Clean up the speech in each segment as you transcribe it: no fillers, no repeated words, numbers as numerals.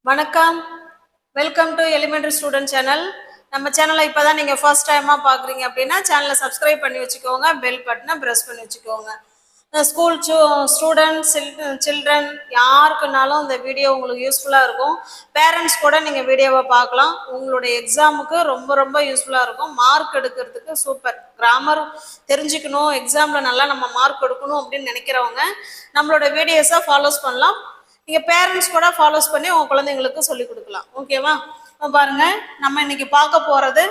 வணக்கம், welcome to elementary student channel. நம்ம சேனலை இப்போ தான் நீங்கள் ஃபர்ஸ்ட் டைமாக பார்க்குறீங்க அப்படின்னா சேனலை சப்ஸ்கிரைப் பண்ணி வச்சுக்கோங்க, பெல் பட்டனை ப்ரெஸ் பண்ணி வச்சுக்கோங்க. ஸ்கூல் ஸ்டூடெண்ட்ஸ், சில்ட்ரன் யாருக்குனாலும் இந்த வீடியோ உங்களுக்கு யூஸ்ஃபுல்லாக இருக்கும். பேரண்ட்ஸ் கூட நீங்கள் வீடியோவை பார்க்கலாம். உங்களுடைய எக்ஸாமுக்கு ரொம்ப ரொம்ப யூஸ்ஃபுல்லாக இருக்கும். மார்க் எடுக்கிறதுக்கு சூப்பர். கிராமர் தெரிஞ்சுக்கணும், எக்ஸாமில் நல்லா நம்ம மார்க் எடுக்கணும் அப்படின்னு நினைக்கிறவங்க நம்மளோட வீடியோஸை ஃபாலோஸ் பண்ணலாம். நீங்கள் பேரண்ட்ஸ் கூட ஃபாலோஸ் பண்ணி உங்கள் குழந்தைங்களுக்கு சொல்லிக் கொடுக்கலாம். ஓகேவா? பாருங்க, நம்ம இன்னைக்கு பார்க்க போகிறது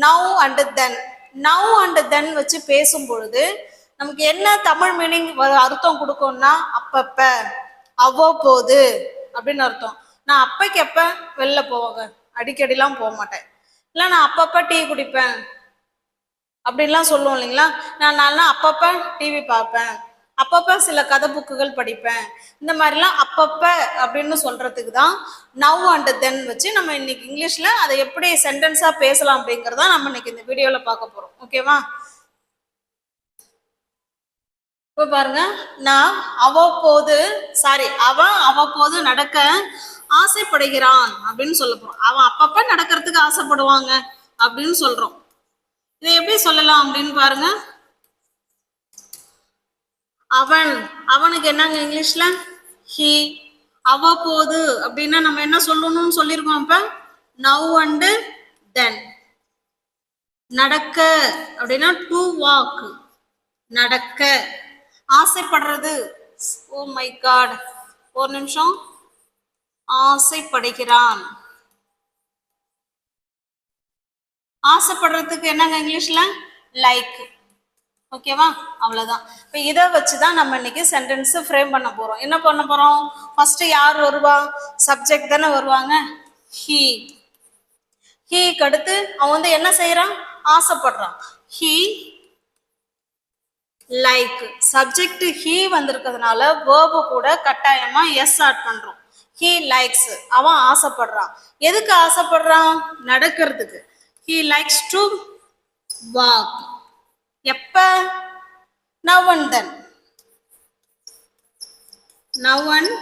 now and then. Now and தென் வச்சு பேசும் பொழுது நமக்கு என்ன தமிழ் மீனிங் அர்த்தம் கொடுக்கும்னா அப்பப்ப, அவ்வப்போது அப்படின்னு அர்த்தம். நான் அப்பைக்கு எப்போ வெளில போவாங்க, அடிக்கடிலாம் போக மாட்டேன். இல்லை நான் அப்பப்போ டீ குடிப்பேன் அப்படின்லாம் சொல்லுவோம் இல்லைங்களா. நான் அப்பப்போ டிவி பார்ப்பேன், அப்பப்போ சில கதை புக்குகள் படிப்பேன். இந்த மாதிரிலாம் அப்பப்ப அப்படின்னு சொல்றதுக்கு தான் நவ் அண்ட் தென் வச்சு நம்ம இன்னைக்கு இங்கிலீஷ்ல அதை எப்படி சென்டென்ஸா பேசலாம் அப்படிங்கிறத நம்ம இன்னைக்கு இந்த வீடியோல பார்க்க போறோம். ஓகேவா? இப்போ பாருங்க, நான் அவன் அவ்வப்போது நடக்க ஆசைப்படுகிறான் அப்படின்னு சொல்ல போறோம். அவன் அப்பப்ப நடக்கிறதுக்கு ஆசைப்படுவாங்க அப்படின்னு சொல்றோம். இதை எப்படி சொல்லலாம் அப்படின்னு பாருங்க. அவனுக்கு என்னங்க இங்கிலீஷ்ல ஹி. அவ்வப்போது அப்படின்னா நம்ம என்ன சொல்லணும்னு சொல்லியிருக்கோம். இப்ப நவ் அண்ட் தென். நடக்க அப்படின்னா டு வாக், நடக்க. ஆசைப்படுறது, ஓ மை காட், ஒரு நிமிஷம், ஆசைப்படுகிறான். ஆசைப்படுறதுக்கு என்னங்க இங்கிலீஷ்ல லைக். ஓகேவா? அவ்வளவுதான். இப்போ இதை வச்சுதான் நம்ம இன்னைக்கு சென்டென்ஸ் ஃப்ரேம் பண்ண போறோம். என்ன பண்ண போறோம்? ஃபர்ஸ்ட் யார் வருவா? சப்ஜெக்ட் தானே வருவாங்க. ஹீ. ஹீக்கு அடுத்து அவன் வந்து என்ன செய்யறான்? ஆசைப்படுறான். He like. சப்ஜெக்ட் ஹீ வந்திருக்கிறதுனால வேர்பு கூட கட்டாயமா எஸ் ஆட் பண்றோம். He likes. அவன் ஆசைப்படுறான். எதுக்கு ஆசைப்படுறான்? நடக்கிறதுக்கு. He likes to walk. எப்ப? Now and then. Now and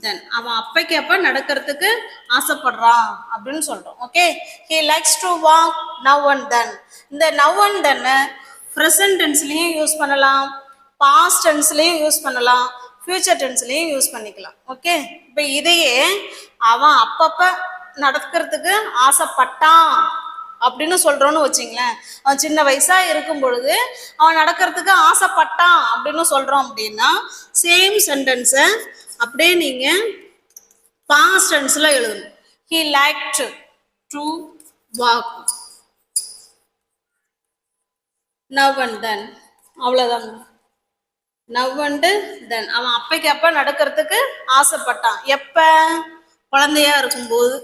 then. அவன் அப்பைக்கு எப்ப நடக்கிறதுக்கு ஆசைப்படுறான் அப்படின்னு சொல்றோம். Okay, he likes to walk now and then. இந்த now and then ப்ரெசன்ட் டென்ஸ்லயும் யூஸ் பண்ணலாம், பாஸ்ட் டென்ஸ்லயும் யூஸ் பண்ணலாம், ஃபியூச்சர் டென்ஸ்லயும் யூஸ் பண்ணிக்கலாம். ஓகே, இப்போ இதையே அவன் அப்பப்ப நடக்கிறதுக்கு ஆசைப்பட்டான் அப்படின்னு சொல்றோன்னு வச்சுங்களேன். அவன் சின்ன வயசா இருக்கும் பொழுது அவன் நடக்கிறதுக்கு ஆசைப்பட்டான் அப்படின்னு சொல்றோம் அப்படின்னா சேம் சென்டென்ஸை அப்படியே நீங்க பாஸ்ட் டென்ஸ்ல எழுதணும். he liked to walk now and then. அவ்வளவுதான். now and then. அவன் அப்பைக்கு அப்ப நடக்கிறதுக்கு ஆசைப்பட்டான். எப்ப? குழந்தையா இருக்கும்போது.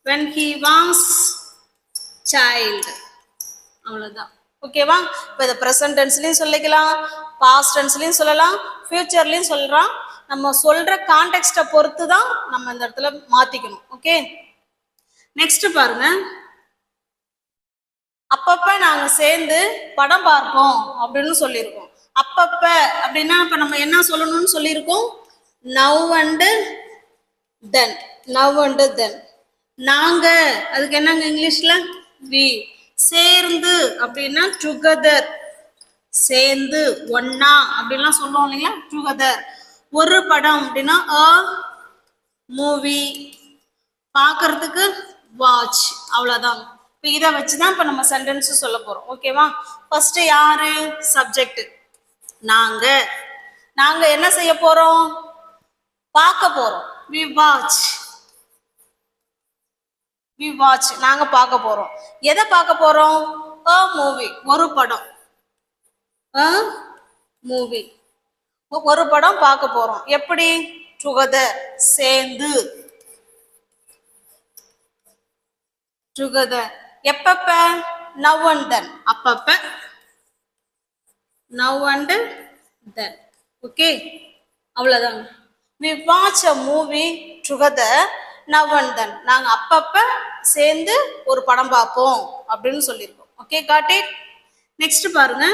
when he was child. அவ்வளவுதான். ஓகேவா? இப்போ இதை ப்ரெசன்ட் டென்ஸ்லயும் சொல்லிக்கலாம், பாஸ்ட் டென்ஸ்லயும் சொல்லலாம், ஃபியூச்சர்லயும் சொல்றான். நம்ம சொல்ற கான்டெக்ஸ்ட பொறுத்து தான் நம்ம இந்த இடத்துல மாத்திக்கணும். ஓகே, நெக்ஸ்ட் பாருங்க. அப்பப்ப நாங்க சேர்ந்து படம் பார்ப்போம் அப்படின்னு சொல்லியிருக்கோம். அப்பப்ப அப்படின்னா இப்ப நம்ம என்ன சொல்லணும்னு சொல்லியிருக்கோம்? Now and then. Now and then. நாங்க, அதுக்கு என்னங்க இங்கிலீஷ்ல வி. சேர்ந்து அப்படின்னா டுகெதர். சேர்ந்து, ஒன்னா அப்படின்லாம் சொல்லுவோம் இல்லைங்களா, டுகெதர். ஒரு படம் அப்படின்னா அ மூவி. பார்க்கறதுக்கு வாட்ச். அவ்வளவுதான். இப்போ இதை வச்சுதான் இப்போ நம்ம சென்டென்ஸ் சொல்ல போறோம். ஓகேவா? ஃபர்ஸ்ட் யாரு? சப்ஜெக்ட். நாங்க. நாங்க என்ன செய்ய போறோம்? பார்க்க போறோம். We watch. we watch. நாங்க பார்க்க போறோம். எதை பார்க்க போறோம்? a movie. ஒரு படம். a movie. ஒரு படம் பார்க்க போறோம். எப்படி? together. சேர்ந்து. together. எப்பப்ப? now and then. அப்பப்ப. now and then. ஓகே, அவ்வளவுதான். we watch a movie together now and then. நாங்க அப்பப்ப சேர்ந்து ஒரு படம் பார்ப்போம் அப்படின்னு சொல்லியிருக்கோம். Okay, got it. நெக்ஸ்ட் பாருங்க.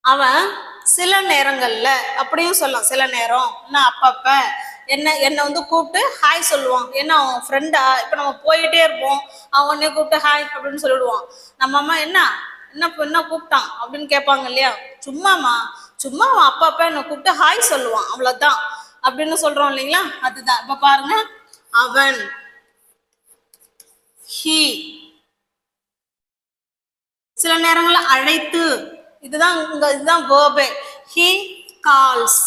அவன் சில நேரங்கள்ல அப்படியும் சொல்லலாம். சில நேரம், அப்பப்ப, என்னை வந்து கூப்பிட்டு ஹாய் சொல்லுவான். என்ன அவன் ஃப்ரெண்டா? இப்போ நம்ம போயிட்டே இருப்போம், அவன் உடனே கூப்பிட்டு ஹாய் அப்படின்னு சொல்லிடுவான். நம்ம அம்மா என்ன என்ன என்ன கூப்பிட்டான் அப்படின்னு கேட்பாங்க இல்லையா? சும்மாமா சும்மா அவன் அப்பா என்னை கூப்பிட்டு ஹாய் சொல்லுவான், அவ்வளோதான் அப்படின்னு சொல்றோம் இல்லைங்களா? அதுதான். இப்போ பாருங்க, அவன், ஹி. சில நேரங்களில் அழைத்து, இதுதான் வேர்பே. ஹி கால்ஸ்,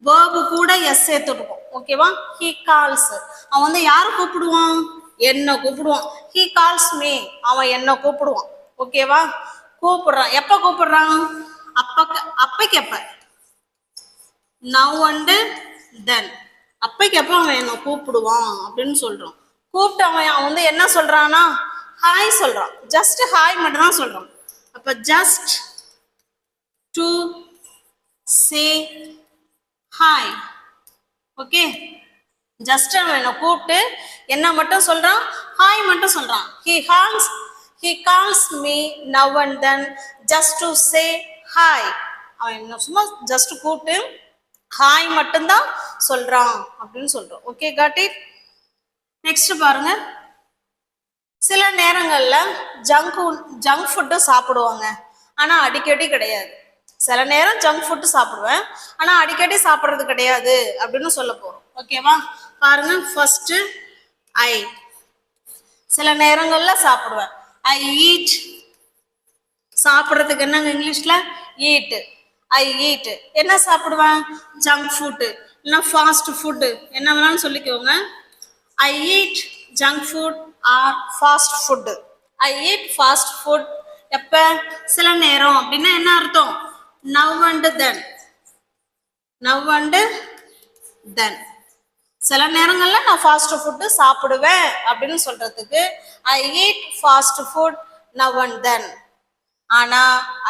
வேர்பு கூட எஸ் சேர்த்துடுவோம். ஓகேவா? ஹி கால்ஸ், அவன் வந்து யாரை கூப்பிடுவான்? என்ன கூப்பிடுவான். ஹி கால்ஸ் மீ, அவன் என்ன கூப்பிடுவான். ஓகேவா? கூப்பிடுறான். எப்ப கூப்பிடுறான்? அப்பைக்கு எப்ப? நவ் அண்ட் தென். அப்பைக்கு எப்ப அவன் என்ன கூப்பிடுவான் அப்படின்னு சொல்றான். கூப்பிட்டு அவன் வந்து என்ன சொல்றான்னா ஹாய் சொல்றான். ஜஸ்ட் ஹாய் மட்டும் தான் சொல்றான். அப்ப just to say hi. Okay, just அவன் என்ன கூப்பிட்டு என்ன மட்டும் சொல்றான்? ஹாய் மட்டும் சொல்றான். He calls me now and then just to say hi. அவன் என்ன சும்மா ஜஸ்ட் கூப்பிட்டு ஹாய் மட்டும்தான் சொல்றான் அப்படின்னு சொல்றோம். Okay, got it. நெக்ஸ்ட் பாருங்க, சில நேரங்கள்ல ஜங்க் ஃபுட்டு சாப்பிடுவாங்க, ஆனா அடிக்கடி கிடையாது. சில நேரம் ஜங்க் ஃபுட்டு சாப்பிடுவேன், ஆனா அடிக்கடி சாப்பிட்றது கிடையாது அப்படின்னு சொல்ல போறோம். ஓகேவா? பாருங்க, ஃபர்ஸ்ட் ஐ. சில நேரங்கள்ல சாப்பிடுவேன். I eat. சாப்பிட்றதுக்கு என்னங்க இங்கிலீஷ்ல? ஈட். I eat. என்ன சாப்பிடுவேன்? ஜங்க் ஃபுட்டு இல்லைன்னா ஃபாஸ்ட் ஃபுட்டு, என்ன வேணாலும் சொல்லிக்கோங்க. I eat junk food or fast food. I eat fast food. எப்ப? சில நேரம். அப்படின்னா என்ன அர்த்தம்? Now and then. Now and then. சில நேரங்கள்ல நான் ஃபாஸ்ட் ஃபுட்டு சாப்பிடுவேன் அப்படின்னு சொல்றதுக்கு I eat fast food now and then. ஆனா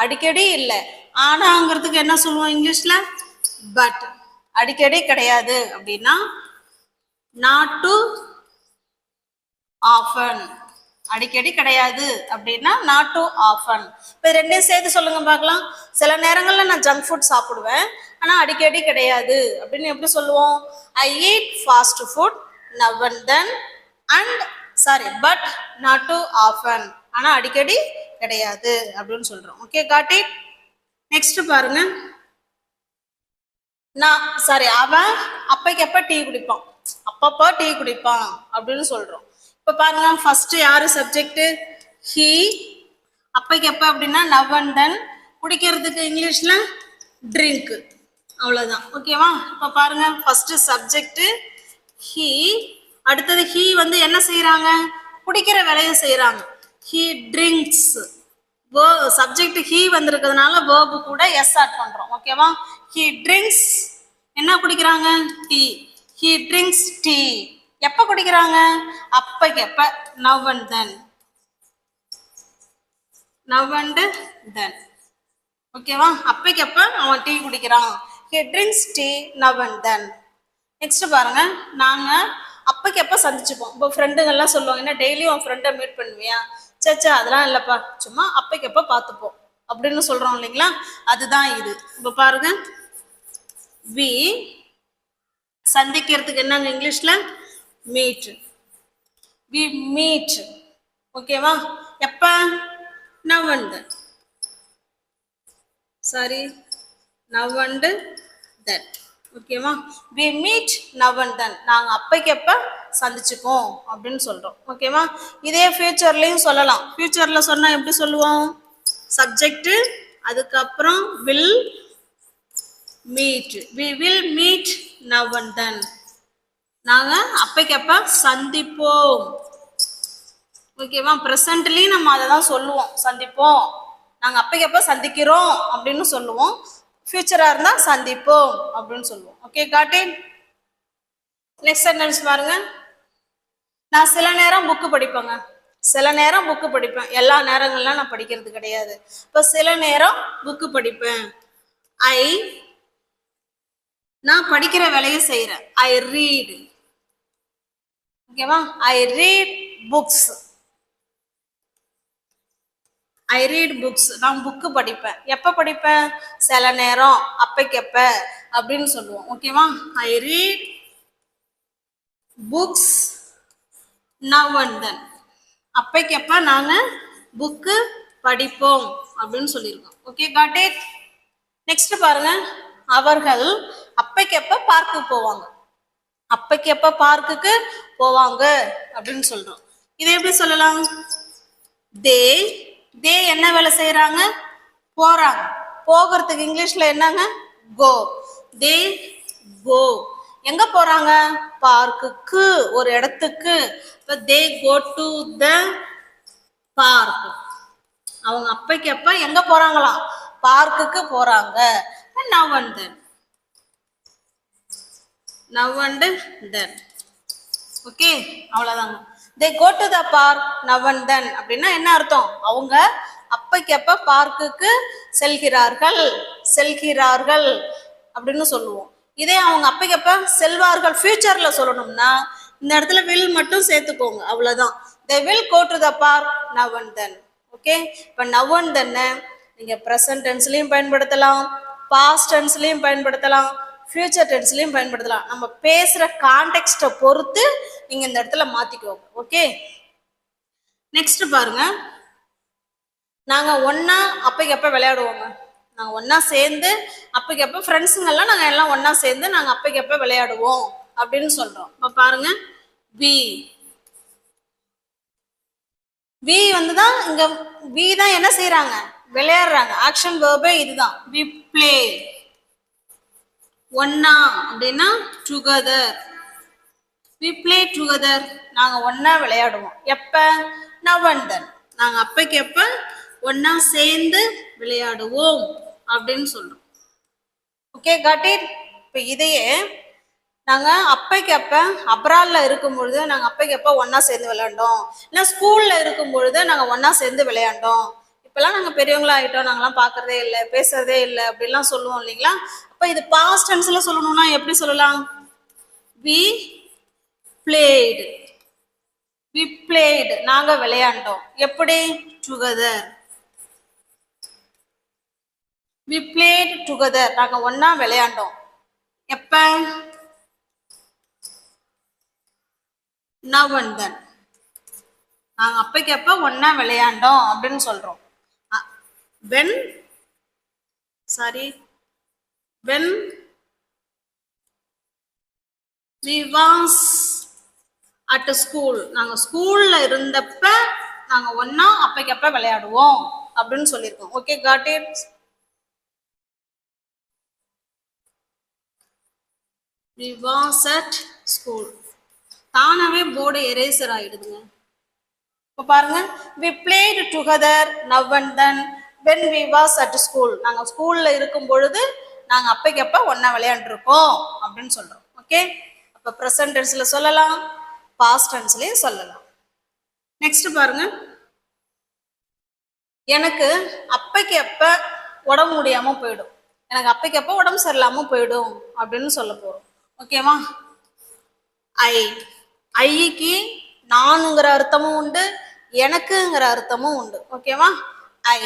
அடிக்கடி இல்லை. ஆனாங்கிறதுக்கு என்ன சொல்லுவோம் இங்கிலீஷ்ல? பட். அடிக்கடி கிடையாது அப்படின்னா நாட் டு ஆஃபன். அடிக்கடி கிடையாது அப்படின்னா நாட் டு ஆஃபன். இப்போ ரெண்டையும் சேர்த்து சொல்லுங்க பார்க்கலாம். சில நேரங்கள்ல நான் ஜங்க் ஃபுட் சாப்பிடுவேன், ஆனா அடிக்கடி கிடையாது அப்படின்னு எப்படி சொல்லுவோம்? I eat fast food now and then and but not to often. ஆனா அடிக்கடி கிடையாது அப்படின்னு சொல்றோம். Okay, got it. நெக்ஸ்ட் பாருங்க, அவன் அப்பைக்கு எப்ப டீ குடிப்பான், அப்பப்போ டீ குடிப்பான் அப்படின்னு சொல்றோம். இப்ப பாருங்க, ஃபர்ஸ்ட் யாரு சப்ஜெக்ட்? ஹி. அப்பைக்கு எப்ப அப்படின்னா நவ் அண்ட் தென். குடிக்கிறதுக்கு இங்கிலீஷ்ல ட்ரிங்க். அவ்வளவுதான். ஓகேவா? இப்ப பாருங்க, ஃபர்ஸ்ட் சப்ஜெக்ட் ஹி. அடுத்தது ஹி வந்து என்ன செய்யறாங்க? குடிக்கிற வேலையை செய்யறாங்க. He drinks. சப்ஜெக்ட் ஹி வந்திருக்கிறதுனால வேர்பு கூட எஸ் ஆட் பண்றோம். ஓகேவா? He drinks. என்ன குடிக்கிறாங்க? டீ. He drinks tea. எப்ப குடிக்கிறாங்க? அப்பைக்கு எப்ப? Now and then. Now and then. ஓகேவா? அப்பைக்கு எப்ப அவன் டீ குடிக்கிறான்? He drinks tea now and then. Next பாருங்க, நாங்க அப்பைக்கு எப்ப சந்திச்சுப்போம். இப்போ ஃப்ரெண்டுங்கள்லாம் சொல்லுவாங்க, என்ன டெய்லியும் உன் ஃப்ரெண்டை மீட் பண்ணுவியா? சச்சா அதெல்லாம் இல்லப்பா, சும்மா அப்பைக்கு எப்ப பார்த்துப்போம் அப்படின்னு சொல்றோம் இல்லைங்களா? அதுதான் இது. இப்போ பாருங்க, வி. சந்திக்கிறதுக்கு என்னங்க இங்கிலீஷ்ல? மீட். We meet. ஓகேவா? எப்ப? Now and then. Now and then. ஓகேவா? We meet now and then. நாங்கள் அப்பைக்கு எப்ப சந்திச்சுப்போம் அப்படின்னு சொல்றோம். ஓகேவா? இதே ஃபியூச்சர்லையும் சொல்லலாம். ஃபியூச்சர்ல சொன்னா எப்படி சொல்லுவோம்? சப்ஜெக்ட், அதுக்கப்புறம் will meet. We will meet now and then. நாங்க அப்பைக்கு எப்ப சந்திப்போம். ஓகேவா? ப்ரெசன்ட்லி நம்ம அதை தான் சொல்லுவோம், சந்திப்போம். நாங்க அப்பைக்கு எப்ப சந்திக்கிறோம் அப்படின்னு சொல்லுவோம். ஃபியூச்சரா இருந்தா சந்திப்போம் அப்படின்னு சொல்லுவோம். Okay, got it. Next sentence பாருங்க, நான் சில நேரம் புக்கு படிப்பேங்க. சில நேரம் புக்கு படிப்பேன், எல்லா நேரங்கள்லாம் நான் படிக்கிறது கிடையாது. இப்போ சில நேரம் புக்கு படிப்பேன். நான் படிக்கிற வேலையை செய்யறேன். I read. ஓகேவா? I read books. I read books. நான் புக்கு படிப்பேன். எப்போ படிப்பேன்? சில நேரம், அப்பைக்கு எப்ப, அப்படின்னு சொல்லுவோம். ஓகேவா? I read books now and then. அப்பைக்கப்ப நாங்க புக்கு படிப்போம் அப்படின்னு சொல்லியிருக்கோம். Okay, got it? நெக்ஸ்ட் பாருங்க, அவர்கள் அப்பைக்கப்ப பார்க்கு போவாங்க. அப்பைக்கப்ப பார்க்குக்கு போவாங்க அப்படின்னு சொல்றோம். இதை எப்படி சொல்லலாம்? தே தே என்ன வேலை செய்யறாங்க? போறாங்க. போகிறதுக்கு இங்கிலீஷ்ல என்னங்க? கோ. தே கோ. எங்க போறாங்க? பார்க்குக்கு, ஒரு இடத்துக்கு. இப்ப தே கோ டு த பார்க். அவங்க அப்பைக்கப்ப எங்க போறாங்களாம்? பார்க்குக்கு போறாங்க. Now and then. Now and then. Okay, அவ்வளவுதாங்க. They go to the park now and then அப்படின்னா என்ன அர்த்தம்? அவங்க அப்பைக்கப்ப பார்க்குக்கு செல்கிறார்கள், செல்கிறார்கள் அப்படின்னு சொல்லுவோம். இதே அவங்க அப்பைக்கப்ப செல்வார்கள் ஃபியூச்சர்ல சொல்லணும்னா இந்த இடத்துல வில் மட்டும் சேர்த்துக்கோங்க, அவ்வளவுதான். they will go to the park now and then. Okay, இப்போ now and then நீங்க ப்ரெசன்ட் டென்ஸ்லயும் பயன்படுத்தலாம், பாஸ்ட் டென்ஸ்லயும் பயன்படுத்தலாம், ஃபியூச்சர் டென்ஸ்லயும் பயன்படுத்தலாம். நம்ம பேசுற கான்டெக்ஸ்ட்டை பொறுத்து நீங்க இந்த இடத்துல மாத்திக்கோங்க. ஓகே, நெக்ஸ்ட் பாருங்க, நாங்க ஒன்னா அப்பைக்கப்ப விளையாடுவோங்க. நாங்க ஒன்னா சேர்ந்து அப்பைக்கப்ப ஃப்ரெண்ட்ஸுங்கெல்லாம் நாங்க எல்லாம் ஒன்னா சேர்ந்து நாங்க அப்பைக்கப்ப விளையாடுவோம் அப்படின்னு சொல்றோம். இப்ப பாருங்க, வி வி வந்துதான் இங்க வி தான் என்ன செய்யறாங்க? விளையாடுறாங்க. ஆக்ஷன் வேர்பே இதுதான். We play. ஒன்னா அப்படின்னா டுகெதர். We play together. நாங்க ஒன்னா விளையாடுவோம். எப்ப? Now and then. நாங்க அப்பைக்கப்ப ஒன்னா சேர்ந்து விளையாடுவோம் அப்படின்னு சொல்றோம். Okay, got it? இப்ப இதையே நாங்க அப்பைக்கப்ப அப்ராட்ல இருக்கும் பொழுது நாங்க அப்பைக்கப்ப ஒன்னா சேர்ந்து விளையாண்டோம், இல்லை ஸ்கூல்ல இருக்கும் பொழுது நாங்க ஒன்னா சேர்ந்து விளையாண்டோம். இப்பெல்லாம் நாங்க பெரியவங்களா ஆயிட்டோம், நாங்கெல்லாம் பாக்குறதே இல்லை, பேசுறதே இல்லை அப்படின்லாம் சொல்லுவோம் இல்லைங்களா? அப்ப இது பாஸ்ட் டென்ஸ்ல சொல்லணும்னா எப்படி சொல்லலாம்? We played. We played. நாங்க விளையாண்டோம். எப்படி? டுகெதர். We played together. நாங்க ஒன்னா விளையாண்டோம். எப்ப? Now and then. நாங்க அப்பைக்கப்ப ஒன்னா விளையாண்டோம் அப்படின்னு சொல்றோம். when we was at school. நாங்க ஸ்கூல்ல இருந்தப்ப நாங்க ஒன்னா அப்பைக்கப்ப விளையாடுவோம் அப்படின்னு சொல்லியிருக்கோம். Okay, got it? we was at school. தானாவே போர்டு எரேசர் ஆயிடுதுங்க. இப்போ பாருங்க, we played together now and then when we was at school. நாங்க ஸ்கூல்ல இருக்கும் பொழுது நாங்க அப்பைக்கப்ப ஒன்னா விளையாண்டுருக்கோம் அப்படின்னு சொல்றோம். ஓகே, அப்ப ப்ரெசன்ட் டென்ஸ்ல சொல்லலாம், பாஸ்ட் டென்ஸ்லயும் சொல்லலாம். நெக்ஸ்ட் பாருங்க, எனக்கு அப்பைக்கப்ப உடம்பு முடியாம போயிடும், எனக்கு அப்பைக்கப்ப உடம்பு சரியில்லாம போயிடும் அப்படின்னு சொல்ல போறோம். ஓகேவா? ஐக்கு நானுங்கிற அர்த்தமும் உண்டு, எனக்குங்கிற அர்த்தமும் உண்டு. ஓகேவா? I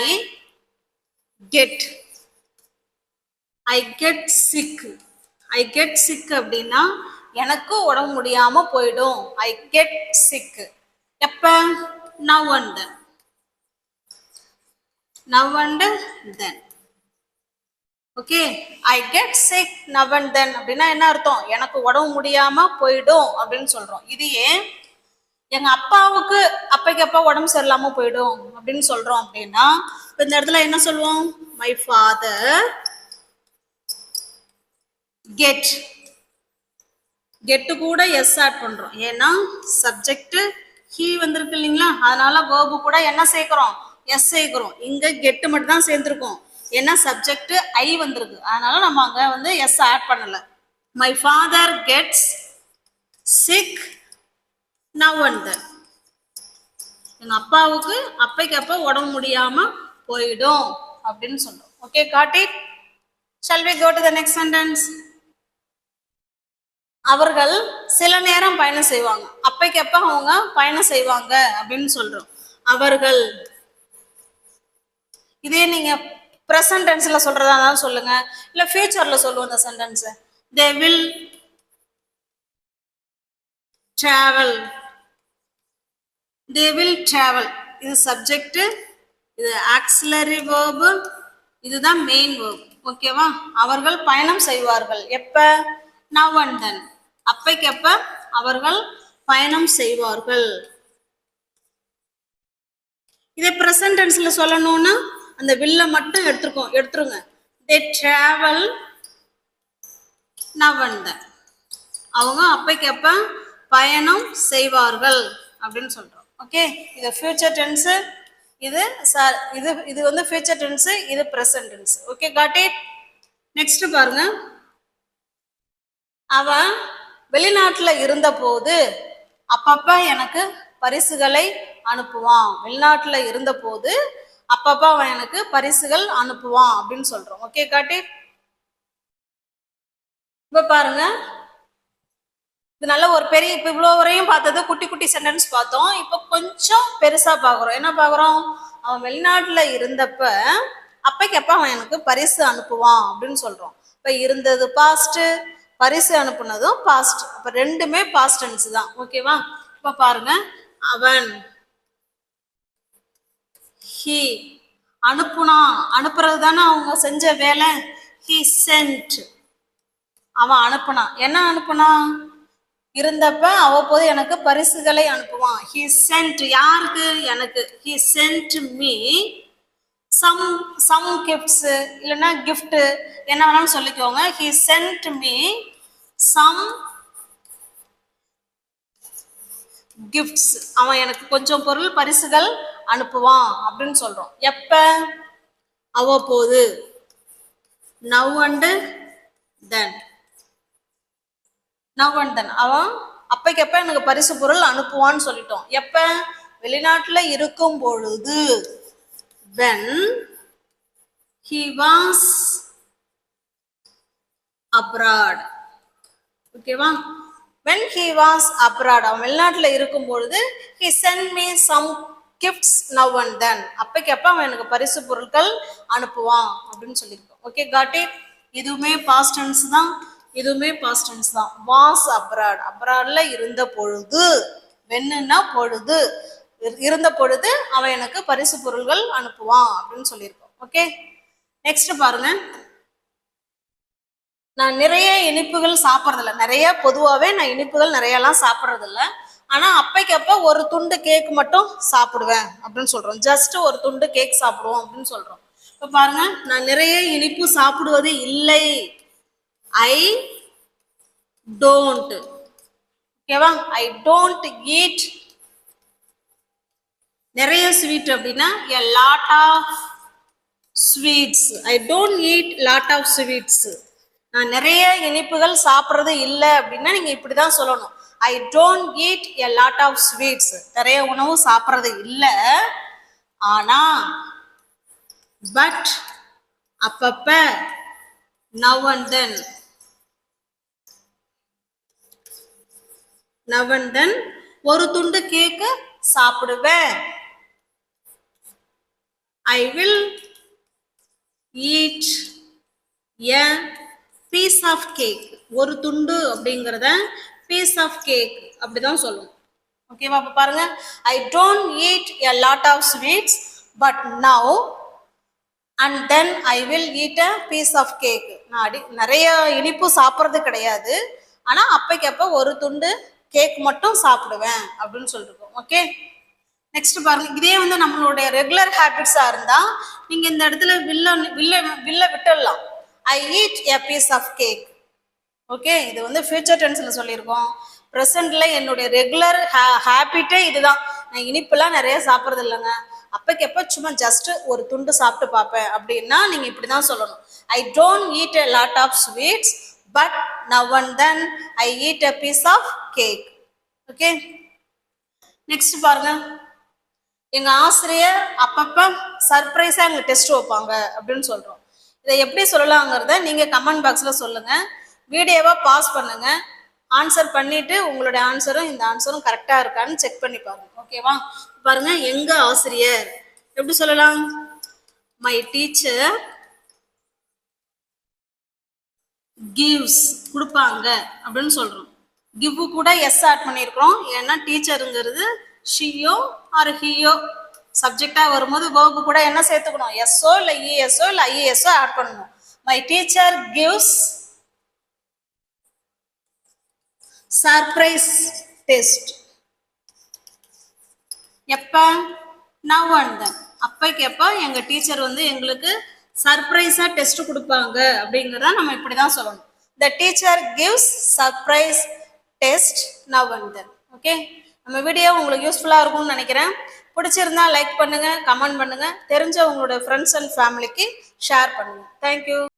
get sick. I get sick அப்படின்னா எனக்கு உடம்பு முடியாம போயிடும். I get sick. எப்ப? Now and then. Now and then. Okay, I get sick now and then அப்படின்னா என்ன அர்த்தம்? எனக்கு உடம்பு முடியாம போயிடும் அப்படின்னு சொல்றோம். இது ஏன் எங்க அப்பாவுக்கு அப்பைக்கப்ப உடம்பு சரியில்லாம போயிடும் அப்படின்னு சொல்றோம் அப்படின்னா இந்த இடத்துல என்ன சொல்லுவோம்? My father get. கெட்டு கூட எஸ் ஆட் பண்றோம். ஏன்னா சப்ஜெக்ட் ஹீ வந்திருக்கு இல்லைங்களா, அதனால வேர்பு கூட என்ன சேர்க்கிறோம்? எஸ் சேர்க்கிறோம். இங்க கெட்டு மட்டும் தான் சேர்ந்திருக்கோம், ஏன்னா சப்ஜெக்ட் ஐ வந்திருக்கு, அதனால நம்ம அங்க வந்து எஸ் ஆட் பண்ணல. My father gets sick now and then. எங்க அப்பாவுக்கு அப்பைக்கப்ப உடம்பு முடியாம போயிடும் அப்படின்னு சொல்றோம். Okay, got it? Shall we go to the next sentence? அவர்கள் சில நேரம் பயணம் செய்வாங்க. அப்பைக்கப்ப அவங்க பயணம் செய்வாங்க அப்படின்னு சொல்றோம். அவர்கள். இதே நீங்க ப்ரெசன்ட் டென்ஸ்ல சொல்றதா இருந்தாலும் சொல்லுங்க, இல்ல ஃபியூச்சர்ல சொல்லுவோம் இந்த sentence. They will travel. They will travel இது சப்ஜெக்ட், இது ஆக்சிலரி வேர்பு, இதுதான் மெயின் வேர்ப். ஓகேவா? அவர்கள் பயணம் செய்வார்கள். எப்ப? Now and then. அப்பைக்கப்ப அவர்கள் பயணம் செய்வார்கள். இதை ப்ரெசன்ட் டென்ஸ்ல சொல்லணும்னா அந்த வில்ல மட்டும் எடுத்துருங்க. they travel now and then. அவங்க அப்பைக்கப்ப பயணம் செய்வார்கள் அப்படின்னு சொல்றோம். ஓகே, இது ஃபியூச்சர் டென்ஸ், இது வந்து ஃபியூச்சர் டென்ஸ், இது present tense. Okay, got it. Next பாருங்க, அவன் வெளிநாட்டுல இருந்த போது அப்பப்ப எனக்கு பரிசுகளை அனுப்புவான். வெளிநாட்டுல இருந்த போது அப்பப்ப அவன் எனக்கு பரிசுகள் அனுப்புவான் அப்படின்னு சொல்றோம். ஓகே, காட்டி. இப்ப பாருங்க, இது நல்ல ஒரு பெரிய, இப்ப இவ்வளவு வரையும் பார்த்தது குட்டி குட்டி சென்டென்ஸ் பார்த்தோம். இப்ப கொஞ்சம் பெருசா பாக்குறோம். என்ன பாக்குறோம்? அவன் வெளிநாட்டுல இருந்தப்ப அப்பைக்கப்ப அவன் எனக்கு பரிசு அனுப்புவான் அப்படின்னு சொல்றோம். இப்ப இருந்தது பாஸ்ட், பரிசு அனுப்புனதும் பாஸ்ட். அப்ப ரெண்டுமே பாஸ்ட் டென்ஸ் தான். ஓகேவா? இப்ப பாருங்க, அவன் he அனுப்புனான். அனுப்புறது தானே அவங்க செஞ்ச வேலை. he sent. அவன் அனுப்புனான். என்ன அனுப்புனான்? இருந்தப்ப அவ்வப்போது எனக்கு பரிசுகளை அனுப்புவான். he sent. யாருக்கு? எனக்கு. he sent me some gifts, இல்லைன்னா gift, என்ன வேணாலும் சொல்லிக்கோங்க. he sent me some gifts. அவன் எனக்கு கொஞ்சம் பொருள் பரிசுகள் அனுப்புவான் அப்படின்னு சொல்றோம். எப்ப? அவ்வப்போது. now and then. now and then. அவன் அப்பைக்கப்ப எனக்கு பரிசு பொருள் அனுப்புவான்னு சொல்லிட்டோம். எப்ப? வெளிநாட்டுல இருக்கும் பொழுது. when he was abroad. ஓகேவா? when he was abroad, அவன் வெளிநாட்டுல இருக்கும் பொழுது he sent me some gifts now and then. அப்பைக்கப்ப அவன் எனக்கு பரிசு பொருட்கள் அனுப்புவான் அப்படின்னு சொல்லியிருக்கோம். Okay, got it. இதுவுமே பாஸ்ட் டென்ஸ் தான், இதுவுமே பாஸ்ட் டென்ஸ் தான். was abroad. அப்ராட்ல இருந்த பொழுது. வென்னுன்னா பொழுது. இருந்த பொழுது அவன் எனக்கு பரிசு பொருள்கள் அனுப்புவான் அப்படின்னு சொல்லியிருக்கோம். ஓகே, நெக்ஸ்ட் பாருங்க, நான் நிறைய இனிப்புகள் சாப்பிட்றதில்ல. நிறைய பொதுவாகவே நான் இனிப்புகள் நிறையலாம் சாப்பிட்றதில்ல. ஆனால் அப்பைக்கப்ப ஒரு துண்டு கேக் மட்டும் சாப்பிடுவேன் அப்படின்னு சொல்கிறோம். ஜஸ்ட் ஒரு துண்டு கேக் சாப்பிடுவோம் அப்படின்னு சொல்கிறோம். இப்போ பாருங்க, நான் நிறைய இனிப்பு சாப்பிடுவது இல்லை. I don't. ஓகேவா? I don't eat. நிறைய ஸ்வீட் அப்படின்னா a lot of sweets. I don't eat lot of sweets. நான் நிறைய இனிப்புகள் சாப்பிட்றது இல்லை அப்படின்னா நீங்க இப்படிதான் சொல்லணும். I don't eat a lot of sweets. நிறைய உணவு சாப்பிட்றது இல்லை. ஆனா பட் அப்பப்ப now and then. now and then ஒரு துண்டு கேக்கு சாப்பிடுவேன். I will eat a piece of cake. ஒரு துண்டு அப்படிங்கிறத piece of cake அப்படிதான் சொல்லுவோம். ஓகேவா? அப்ப பாருங்க, I don't eat a lot of sweets but now and then I will eat a piece of cake. நான் நிறைய இனிப்பு சாப்பிட்றது கிடையாது, ஆனா அப்பைக்கப்ப ஒரு துண்டு கேக் மட்டும் சாப்பிடுவேன் அப்படின்னு சொல்லிருக்கோம். ஓகே, நெக்ஸ்ட் பாருங்க, இதே வந்து நம்மளுடைய ரெகுலர் ஹேபிட்ஸா இருந்தா நீங்க இந்த இடத்துல வில்ல விட்டுடலாம். I eat a piece of cake. Okay, இது வந்து ஃபியூச்சர் டென்ஸ்ல சொல்லியிருக்கோம். ப்ரெசென்ட்ல என்னுடைய ரெகுலர் ஹேபிட்டே இதுதான். நான் இனிப்புலாம் நிறைய சாப்பிட்றது இல்லைங்க, அப்பைக்கப்ப சும்மா ஜஸ்ட் ஒரு துண்டு சாப்பிட்டு பார்ப்பேன் அப்படின்னா நீங்க இப்படிதான் சொல்லணும். I don't eat a lot of sweets but now and then I eat a piece of cake. Okay, next பாருங்க, எங்க ஆசிரியர் அப்பப்ப சர்ப்ரைஸா எங்களுக்கு டெஸ்ட் வைப்பாங்க அப்படின்னு சொல்றோம். இதை எப்படி சொல்லலாங்கிறத நீங்க கமெண்ட் பாக்ஸ்ல சொல்லுங்க. வீடியோவா பாஸ் பண்ணுங்க, ஆன்சர் பண்ணிட்டு உங்களுடைய ஆன்சரும் இந்த ஆன்சரும் கரெக்டா இருக்கான்னு செக் பண்ணி பாருங்க. ஓகேவா? பாருங்க, எங்க ஆசிரியர் எப்படி சொல்லலாம்? மை டீச்சர் gives கொடுப்பாங்க அப்படின்னு சொல்றோம். give கூட s ஆட் பண்ணியிருக்கிறோம். ஏன்னா டீச்சருங்கிறது ஷியோ ஆர் ஹியோ சப்ஜெக்டா வரும்போது verb கூட என்ன சேர்த்துக்கணும், எஸ்ஓ இல்லை இஎஸ்ஓ இல்லை ஐஏஎஸ்ஓ ஆட் பண்ணணும். My teacher gives surprise test. எப்ப, now and then, அப்பைக்கு எப்போ எங்க டீச்சர் வந்து எங்களுக்கு சர்ப்ரைஸா டெஸ்ட் கொடுப்பாங்க அப்படிங்கிறத நம்ம இப்படிதான் சொல்லணும். the teacher gives surprise test now and then. Okay, நம்ம வீடியோ உங்களுக்கு யூஸ்ஃபுல்லா இருக்கும்னு நினைக்கிறேன். பிடிச்சிருந்தா லைக் பண்ணுங்க, கமெண்ட் பண்ணுங்க, தெரிஞ்ச உங்களோட ஃப்ரெண்ட்ஸ் அண்ட் ஃபேமிலிக்கு ஷேர் பண்ணுங்க. தேங்க்யூ.